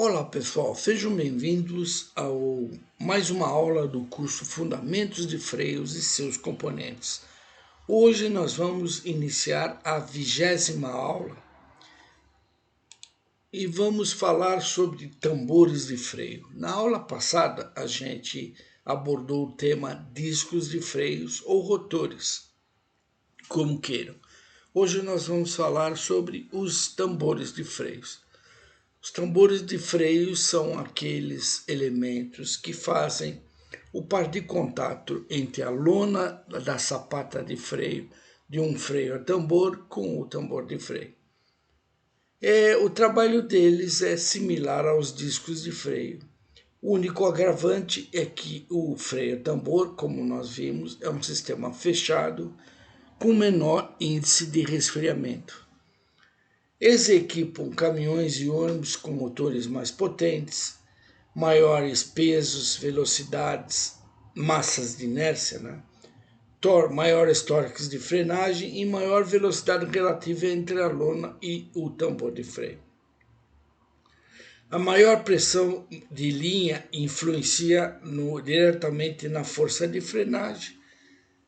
Olá pessoal, sejam bem-vindos a mais uma aula do curso Fundamentos de Freios e seus componentes. Hoje nós vamos iniciar a 20ª aula e vamos falar sobre tambores de freio. Na aula passada a gente abordou o tema discos de freios ou rotores, como queiram. Hoje nós vamos falar sobre os tambores de freios. Os tambores de freio são aqueles elementos que fazem o par de contato entre a lona da sapata de freio de um freio a tambor com o tambor de freio. O trabalho deles é similar aos discos de freio. O único agravante é que o freio a tambor, como nós vimos, é um sistema fechado com menor índice de resfriamento. Eles equipam caminhões e ônibus com motores mais potentes, maiores pesos, velocidades, massas de inércia, maiores torques de frenagem e maior velocidade relativa entre a lona e o tambor de freio. A maior pressão de linha influencia diretamente na força de frenagem,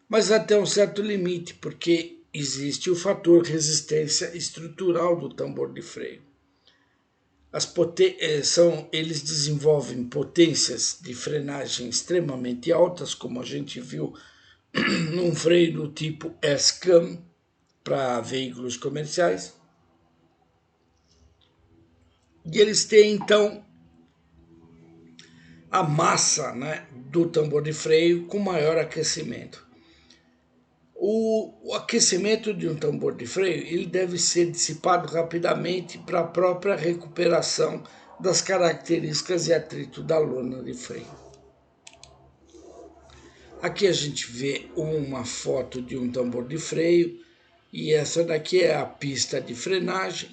mas até um certo limite, porque existe o fator resistência estrutural do tambor de freio. Eles desenvolvem potências de frenagem extremamente altas, como a gente viu num freio do tipo S-Cam para veículos comerciais. E eles têm, então, a massa do tambor de freio com maior aquecimento. O aquecimento de um tambor de freio ele deve ser dissipado rapidamente para a própria recuperação das características e atrito da lona de freio. Aqui a gente vê uma foto de um tambor de freio e essa daqui é a pista de frenagem.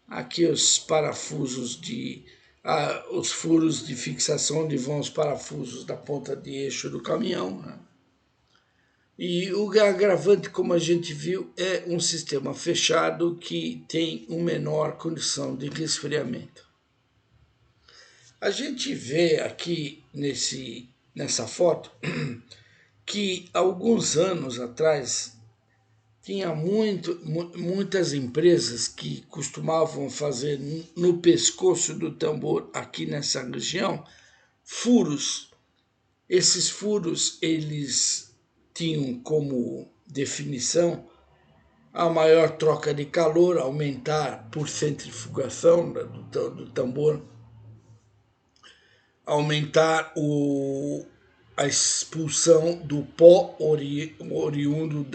Aqui os parafusos os furos de fixação onde vão os parafusos da ponta de eixo do caminhão. E o agravante, como a gente viu, é um sistema fechado que tem uma menor condição de resfriamento. A gente vê aqui nessa foto que alguns anos atrás tinha muitas empresas que costumavam fazer no pescoço do tambor, aqui nessa região, furos. Esses furos, eles tinham como definição a maior troca de calor, aumentar por centrifugação do tambor, aumentar a expulsão do pó oriundo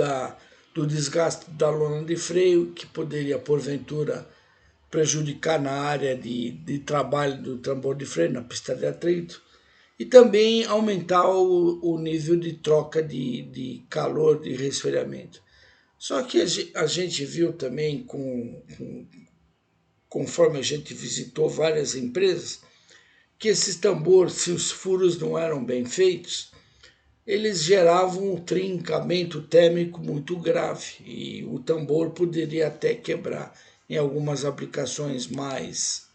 do desgaste da lona de freio, que poderia, porventura, prejudicar na área de trabalho do tambor de freio, na pista de atrito, e também aumentar o nível de troca de calor, de resfriamento. Só que a gente viu também, conforme a gente visitou várias empresas, que esses tambores, se os furos não eram bem feitos, eles geravam um trincamento térmico muito grave e o tambor poderia até quebrar em algumas aplicações mais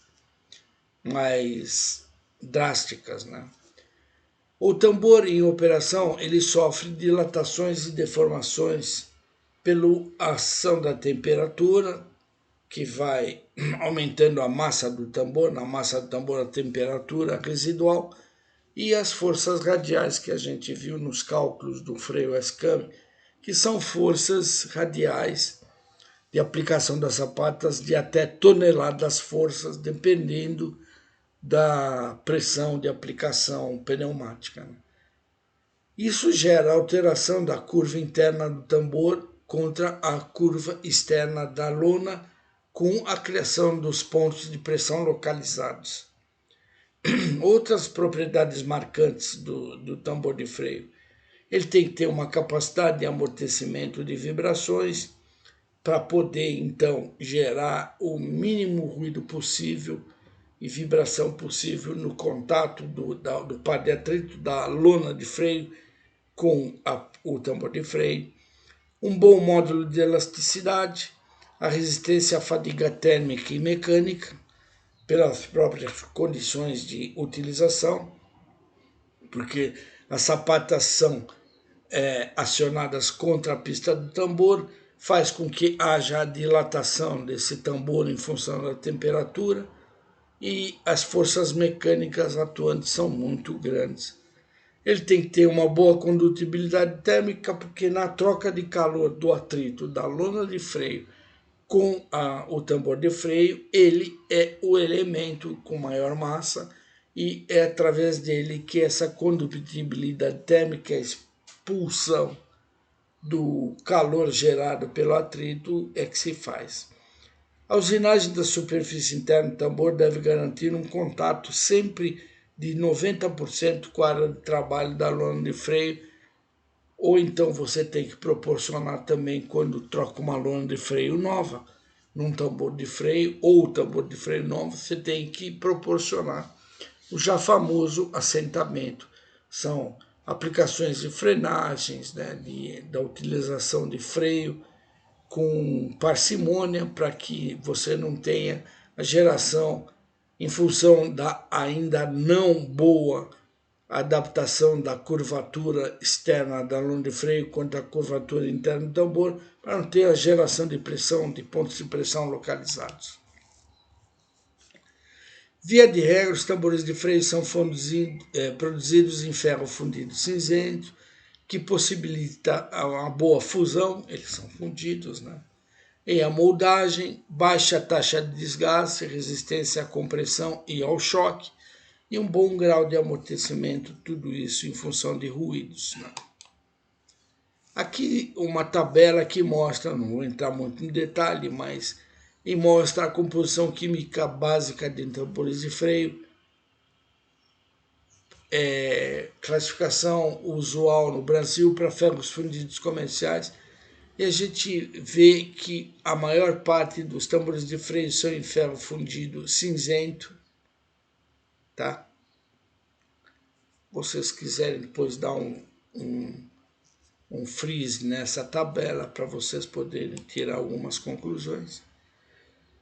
drásticas. O tambor em operação ele sofre dilatações e deformações pela ação da temperatura, que vai aumentando a massa do tambor, na massa do tambor a temperatura residual, e as forças radiais que a gente viu nos cálculos do freio S-Cam, que são forças radiais de aplicação das sapatas de até toneladas forças, dependendo da pressão de aplicação pneumática. Isso gera alteração da curva interna do tambor contra a curva externa da lona, com a criação dos pontos de pressão localizados. Outras propriedades marcantes do tambor de freio. Ele tem que ter uma capacidade de amortecimento de vibrações para poder, então, gerar o mínimo ruído possível e vibração possível no contato do par de atrito da lona de freio com o tambor de freio. Um bom módulo de elasticidade, a resistência à fadiga térmica e mecânica, pelas próprias condições de utilização, porque as sapatas são acionadas contra a pista do tambor, faz com que haja a dilatação desse tambor em função da temperatura e as forças mecânicas atuantes são muito grandes. Ele tem que ter uma boa condutibilidade térmica, porque na troca de calor do atrito da lona de freio com o tambor de freio, ele é o elemento com maior massa e é através dele que essa condutibilidade térmica, a expulsão do calor gerado pelo atrito é que se faz. A usinagem da superfície interna do tambor deve garantir um contato sempre de 90% com a área de trabalho da lona de freio, ou então você tem que proporcionar também, quando troca uma lona de freio nova num tambor de freio ou tambor de freio novo, você tem que proporcionar o já famoso assentamento. São aplicações de frenagens, né, da utilização de freio com parcimônia, para que você não tenha a geração, em função da ainda não boa adaptação da curvatura externa da lona de freio quanto à curvatura interna do tambor, para não ter a geração de pressão, de pontos de pressão localizados. Via de regra, os tambores de freio são produzidos em ferro fundido cinzento, que possibilita uma boa fusão, eles são fundidos, né? E a moldagem, baixa taxa de desgaste, resistência à compressão e ao choque, e um bom grau de amortecimento, tudo isso em função de ruídos, né? Aqui uma tabela que mostra, não vou entrar muito no detalhe, mas mostra a composição química básica de tambores de freio, classificação usual no Brasil para ferros fundidos comerciais, e a gente vê que a maior parte dos tambores de freio são em ferro fundido cinzento, tá? Vocês quiserem depois dar um freeze nessa tabela para vocês poderem tirar algumas conclusões.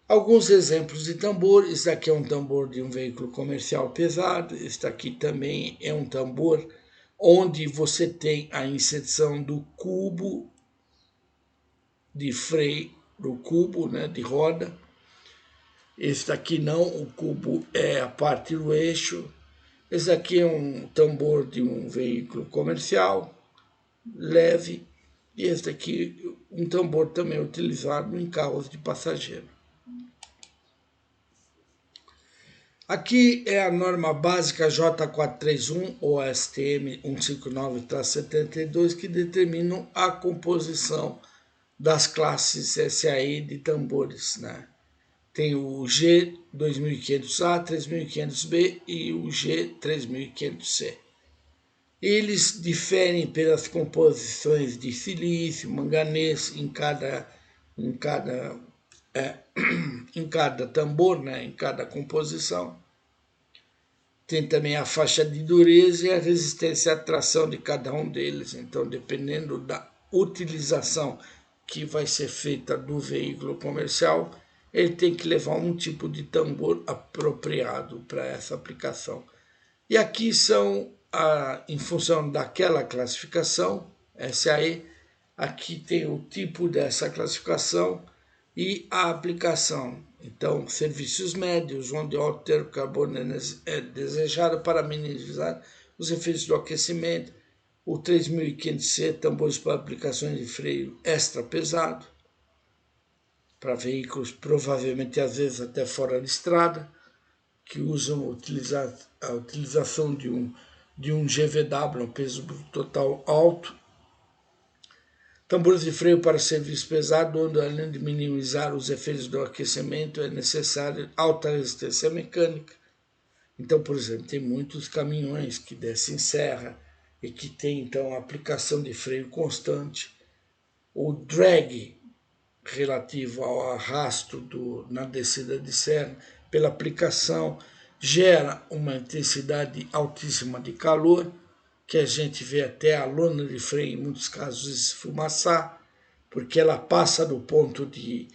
Alguns exemplos de tambor. Esse aqui é um tambor de um veículo comercial pesado. Este aqui também é um tambor onde você tem a inserção do cubo de freio, do cubo, né, de roda. Este aqui não, o cubo é a parte do eixo. Esse aqui é um tambor de um veículo comercial leve, e este aqui um tambor também utilizado em carros de passageiro. Aqui é a norma básica J431 ou STM 159-72, que determinam a composição das classes SAE de tambores, né? Tem o G2500A, 3500B e o G3500C. Eles diferem pelas composições de silício, manganês em cada tambor, né, em cada composição. Tem também a faixa de dureza e a resistência à tração de cada um deles. Então, dependendo da utilização que vai ser feita do veículo comercial, ele tem que levar um tipo de tambor apropriado para essa aplicação. E aqui são, em função daquela classificação, SAE, aqui tem o tipo dessa classificação e a aplicação. Então, serviços médios, onde o alto carbono é desejado para minimizar os efeitos do aquecimento. O 3500C, tambores para aplicações de freio extra pesado, para veículos provavelmente às vezes até fora de estrada, que usam a utilização de um GVW, um peso total alto. Tambores de freio para serviço pesado, onde além de minimizar os efeitos do aquecimento, é necessário alta resistência mecânica. Então, por exemplo, tem muitos caminhões que descem serra e que tem então a aplicação de freio constante. O drag relativo ao arrasto na descida de serra pela aplicação gera uma intensidade altíssima de calor, que a gente vê até a lona de freio, em muitos casos, esfumaçar, porque ela passa do ponto de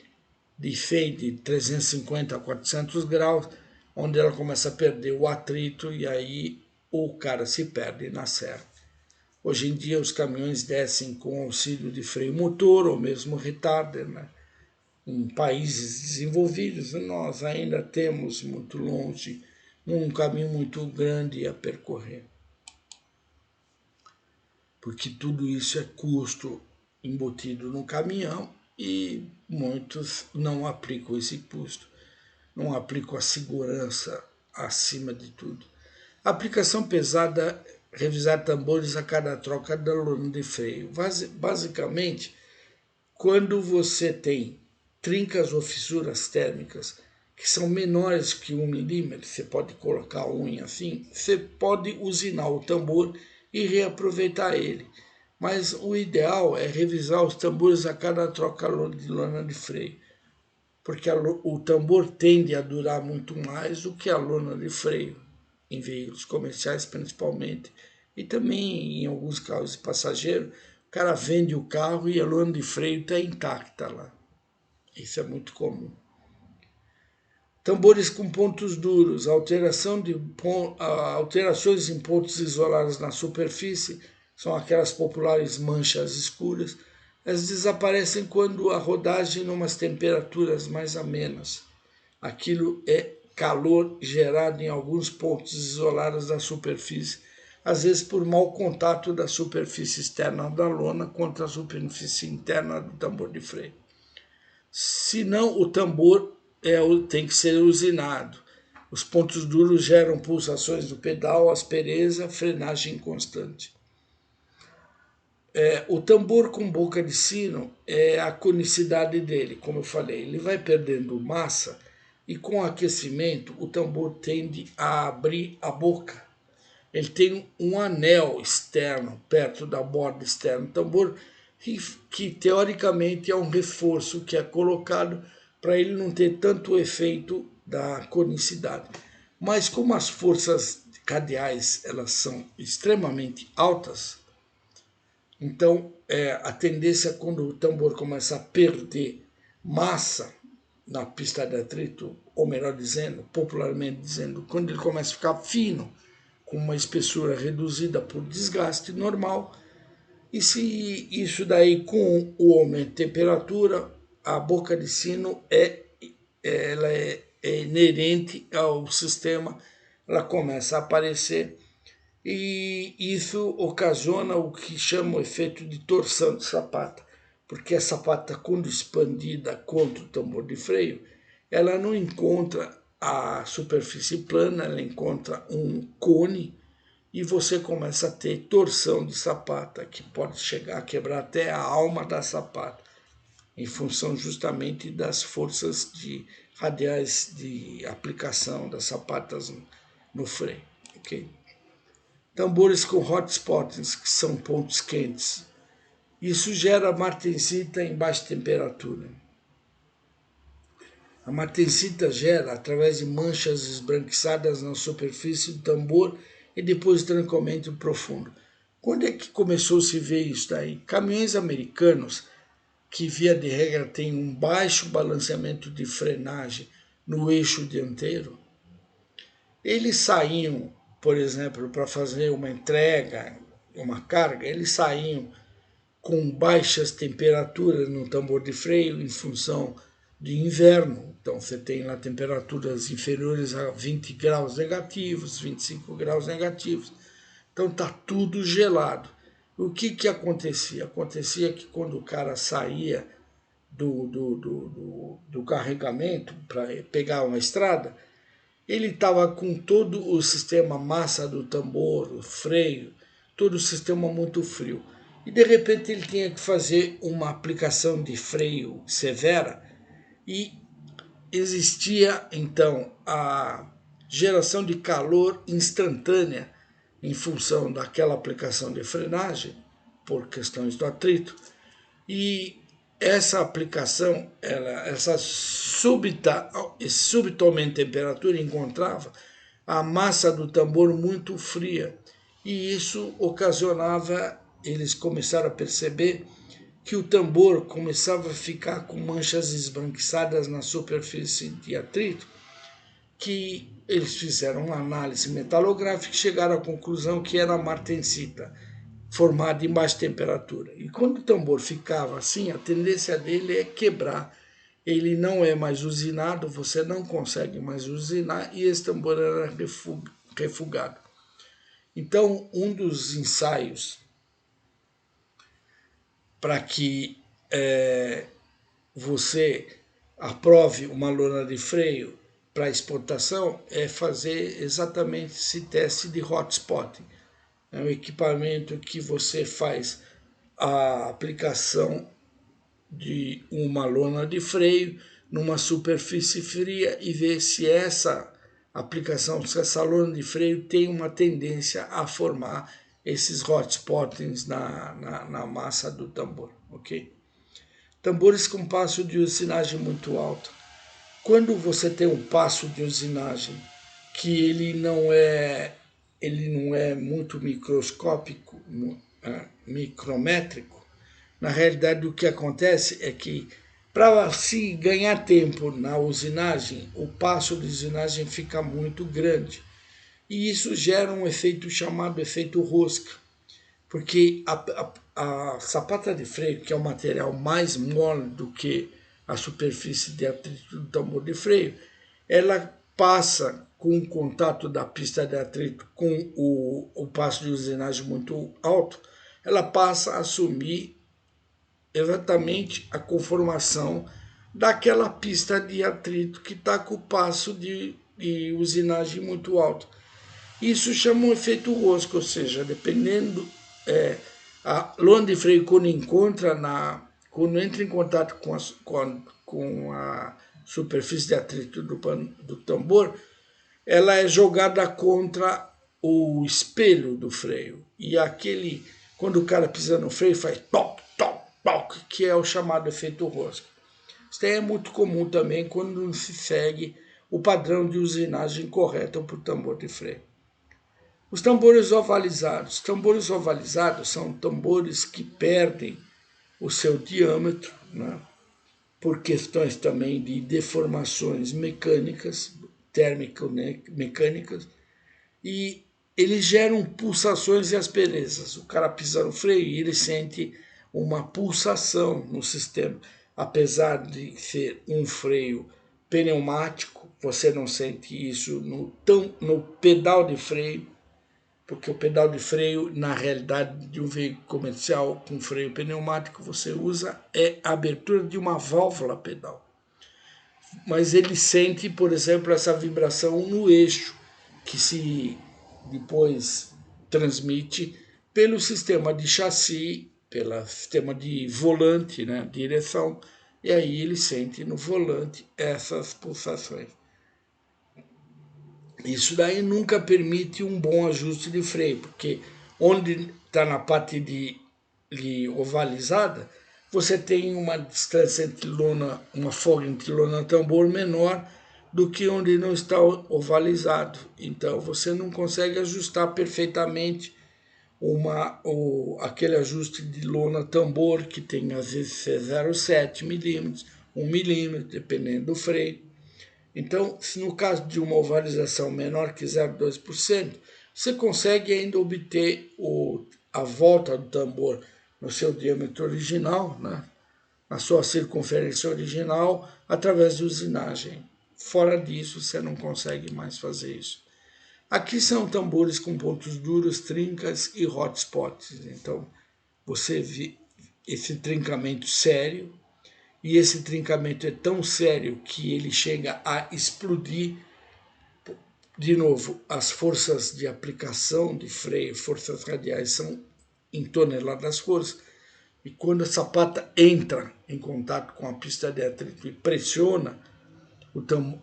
fade de 350 a 400 graus, onde ela começa a perder o atrito e aí o cara se perde na serra. Hoje em dia os caminhões descem com auxílio de freio motor ou mesmo retarder, né? Em países desenvolvidos, nós ainda temos muito longe um caminho muito grande a percorrer, porque tudo isso é custo embutido no caminhão e muitos não aplicam esse custo, não aplicam a segurança acima de tudo. A aplicação pesada, revisar tambores a cada troca da lona de freio. Basicamente, quando você tem trincas ou fissuras térmicas que são menores que 1 milímetro, você pode colocar a unha assim, você pode usinar o tambor e reaproveitar ele. Mas o ideal é revisar os tambores a cada troca de lona de freio, porque o tambor tende a durar muito mais do que a lona de freio, em veículos comerciais principalmente, e também em alguns carros de passageiro, o cara vende o carro e a lona de freio está intacta lá. Isso é muito comum. Tambores com pontos duros, alterações em pontos isolados na superfície, são aquelas populares manchas escuras. Elas desaparecem quando a rodagem em umas temperaturas mais amenas. Aquilo é calor gerado em alguns pontos isolados da superfície, às vezes por mau contato da superfície externa da lona contra a superfície interna do tambor de freio. Se não, o tambor tem que ser usinado. Os pontos duros geram pulsações do pedal, aspereza, frenagem constante. O tambor com boca de sino é a conicidade dele, como eu falei, ele vai perdendo massa e com o aquecimento o tambor tende a abrir a boca. Ele tem um anel externo perto da borda externa do tambor que teoricamente é um reforço que é colocado para ele não ter tanto efeito da conicidade. Mas como as forças cadeais elas são extremamente altas, então a tendência quando o tambor começa a perder massa na pista de atrito, ou melhor dizendo, popularmente dizendo, quando ele começa a ficar fino, com uma espessura reduzida por desgaste normal, e se isso daí com o aumento de temperatura, a boca de sino ela é inerente ao sistema, ela começa a aparecer e isso ocasiona o que chama o efeito de torção de sapata, porque a sapata, quando expandida contra o tambor de freio, ela não encontra a superfície plana, ela encontra um cone e você começa a ter torção de sapata, que pode chegar a quebrar até a alma da sapata, em função justamente das forças radiais de aplicação das sapatas no freio. Okay? Tambores com hotspots, que são pontos quentes. Isso gera martensita em baixa temperatura. A martensita gera através de manchas esbranquiçadas na superfície do tambor e depois trancamento profundo. Quando é que começou a se ver isso daí? Caminhões americanos, que via de regra têm um baixo balanceamento de frenagem no eixo dianteiro, eles saíam, por exemplo, para fazer uma entrega, uma carga, eles saíam com baixas temperaturas no tambor de freio em função de inverno. Então você tem lá temperaturas inferiores a 20 graus negativos, 25 graus negativos. Então está tudo gelado. O que acontecia? Acontecia que quando o cara saía do carregamento para pegar uma estrada, ele estava com todo o sistema massa do tambor, o freio, todo o sistema muito frio. E de repente ele tinha que fazer uma aplicação de freio severa e existia então a geração de calor instantânea em função daquela aplicação de frenagem, por questões do atrito, e essa aplicação, esse súbito aumento de temperatura encontrava a massa do tambor muito fria, e isso ocasionava, eles começaram a perceber que o tambor começava a ficar com manchas esbranquiçadas na superfície de atrito, que eles fizeram uma análise metalográfica e chegaram à conclusão que era martensita, formada em baixa temperatura. E quando o tambor ficava assim, a tendência dele é quebrar. Ele não é mais usinado, você não consegue mais usinar, e esse tambor era refugado. Então, um dos ensaios para que você aprove uma lona de freio para exportação é fazer exatamente esse teste de hotspot. É um equipamento que você faz a aplicação de uma lona de freio numa superfície fria e ver se essa aplicação, se essa lona de freio tem uma tendência a formar esses hotspots na massa do tambor, ok? Tambores com passo de usinagem muito alto. Quando você tem um passo de usinagem que ele não é muito microscópico, micrométrico, na realidade o que acontece é que para se ganhar tempo na usinagem, o passo de usinagem fica muito grande. E isso gera um efeito chamado efeito rosca, porque a sapata de freio, que é o material mais mole do que a superfície de atrito do tambor de freio, ela passa com o contato da pista de atrito com o passo de usinagem muito alto, ela passa a assumir exatamente a conformação daquela pista de atrito que está com o passo de usinagem muito alto. Isso chama um efeito rosca, ou seja, dependendo a lona de freio quando entra em contato com a superfície de atrito do tambor, ela é jogada contra o espelho do freio. E quando o cara pisa no freio, faz toc, toc, toc, que é o chamado efeito rosca. Isso é muito comum também quando não se segue o padrão de usinagem correta para o tambor de freio. Os tambores ovalizados. Tambores ovalizados são tambores que perdem o seu diâmetro, né, por questões também de deformações mecânicas, térmico-mecânicas, e eles geram pulsações e asperezas. O cara pisa no freio e ele sente uma pulsação no sistema. Apesar de ser um freio pneumático, você não sente isso no pedal de freio, porque o pedal de freio, na realidade, de um veículo comercial com freio pneumático, você usa a abertura de uma válvula pedal. Mas ele sente, por exemplo, essa vibração no eixo, que se depois transmite pelo sistema de chassi, pelo sistema de volante, né, direção, e aí ele sente no volante essas pulsações. Isso daí nunca permite um bom ajuste de freio, porque onde está na parte de ovalizada, você tem uma distância entre lona, uma folga entre lona e tambor menor do que onde não está ovalizado. Então você não consegue ajustar perfeitamente aquele ajuste de lona tambor, que tem às vezes 0,7 milímetros, 1 milímetro, dependendo do freio. Então, se no caso de uma ovalização menor que 0,2%, você consegue ainda obter a volta do tambor no seu diâmetro original, né, na sua circunferência original, através de usinagem. Fora disso, você não consegue mais fazer isso. Aqui são tambores com pontos duros, trincas e hotspots. Então, você vê esse trincamento sério, e esse trincamento é tão sério que ele chega a explodir. De novo, as forças de aplicação de freio, forças radiais, são em toneladas força, e quando a sapata entra em contato com a pista de atrito e pressiona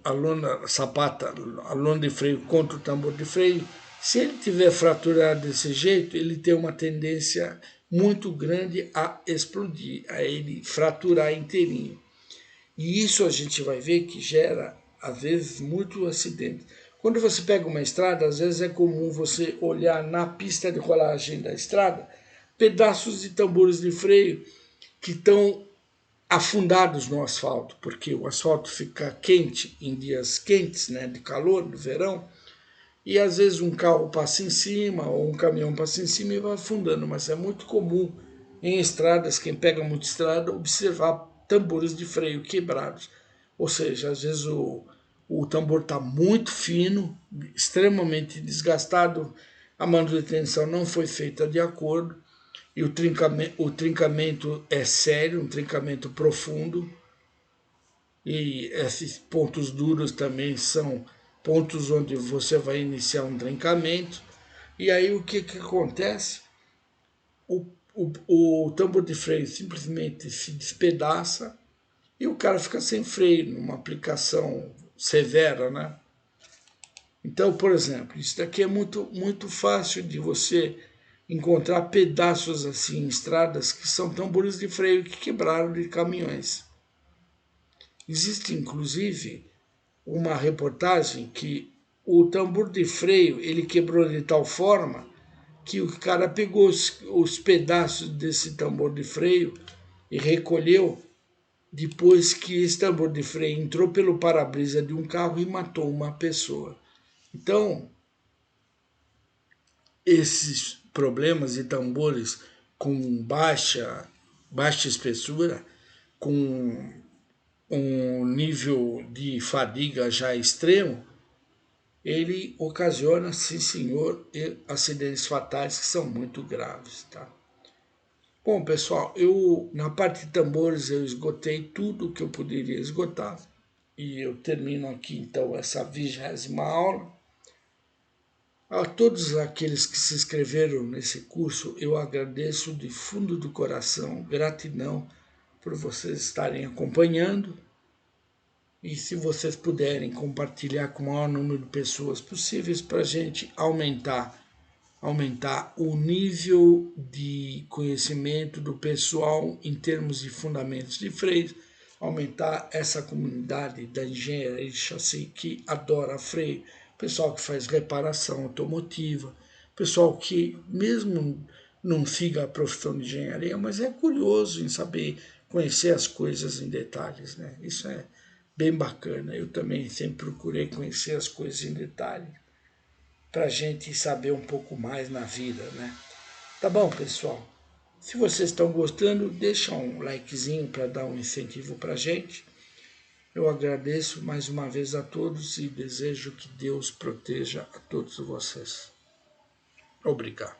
a lona de freio contra o tambor de freio, se ele tiver fraturado desse jeito, ele tem uma tendência muito grande a explodir, a ele fraturar inteirinho. E isso a gente vai ver que gera, às vezes, muito acidente. Quando você pega uma estrada, às vezes é comum você olhar na pista de rolagem da estrada pedaços de tambores de freio que estão afundados no asfalto, porque o asfalto fica quente em dias quentes, né, de calor, do verão, e às vezes um carro passa em cima ou um caminhão passa em cima e vai afundando, mas é muito comum em estradas, quem pega muita estrada, observar tambores de freio quebrados. Ou seja, às vezes o tambor está muito fino, extremamente desgastado, a manutenção não foi feita de acordo e o trincamento é sério, um trincamento profundo, e esses pontos duros também são pontos onde você vai iniciar um trincamento. E aí o que acontece? O tambor de freio simplesmente se despedaça e o cara fica sem freio, numa aplicação severa, né? Então, por exemplo, isso daqui é muito fácil de você encontrar pedaços assim em estradas que são tambores de freio que quebraram de caminhões. Existe inclusive uma reportagem que o tambor de freio ele quebrou de tal forma que o cara pegou os pedaços desse tambor de freio e recolheu depois que esse tambor de freio entrou pelo para-brisa de um carro e matou uma pessoa. Então, esses problemas de tambores com baixa espessura, com um nível de fadiga já extremo, ele ocasiona, sim senhor, acidentes fatais que são muito graves, tá? Bom, pessoal, na parte de tambores eu esgotei tudo que eu poderia esgotar e eu termino aqui então essa 20ª aula. A todos aqueles que se inscreveram nesse curso, eu agradeço de fundo do coração, gratidão por vocês estarem acompanhando. E se vocês puderem compartilhar com o maior número de pessoas possíveis para a gente aumentar o nível de conhecimento do pessoal em termos de fundamentos de freio, aumentar essa comunidade da engenharia de chassi que adora freio, pessoal que faz reparação automotiva, pessoal que mesmo não siga a profissão de engenharia, mas é curioso em saber conhecer as coisas em detalhes, né? Isso é bem bacana. Eu também sempre procurei conhecer as coisas em detalhes para a gente saber um pouco mais na vida, né? Tá bom, pessoal? Se vocês estão gostando, deixa um likezinho para dar um incentivo para a gente. Eu agradeço mais uma vez a todos e desejo que Deus proteja a todos vocês. Obrigado.